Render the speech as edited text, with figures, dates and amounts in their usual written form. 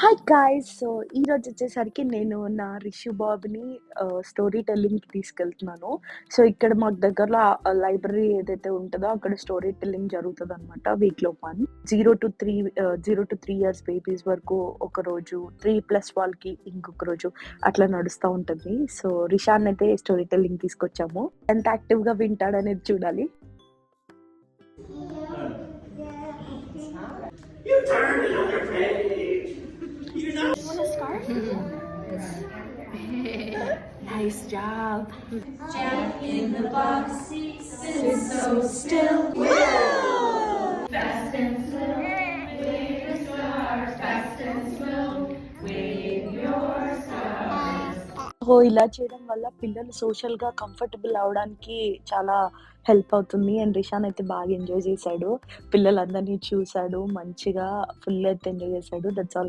Hi guys! So, ఈరోజొచ్చేసరికి నేను నా 'రిషు బాబుని' స్టోరీ టెల్లింగ్‌కి తీసుకెళ్తున్నాను. సో, ఇక్కడ మాకు దగ్గరలో లైబ్రరీ ఏదైతే ఉంటదో అక్కడ స్టోరీ టెల్లింగ్ జరుగుతదనమాట వీక్‌లో 1. 0-3 ఇయర్స్ బేబీస్ వరకు ఒకరోజు, 3+ వాళ్ళకి ఇంకొక రోజు అట్లా నడుస్తా ఉంటది. సో, రిషాన్నయితే స్టోరీ టెల్లింగ్ తీసుకొచ్చాము. ఎంత యాక్టివ్‌గా వింటాడనేది చూడాలి. You turned another page. You know. You want a scarf? Nice job. Jack in the box seat sits so still. Fast and slow, wave the stars. Fast and slow, wave your stars. So, ఇలా చేయడం వల్ల పిల్లలు సోషల్‌గా comfortable అవ్వడానికి చాలా help అవుతుంది. And Rishan అయితే బాగా enjoy చేశాడు. పిల్లలందరిని చూసాడు. మంచిగా ఫుల్ అయితే ఎంజాయ్ చేశాడు. That's all.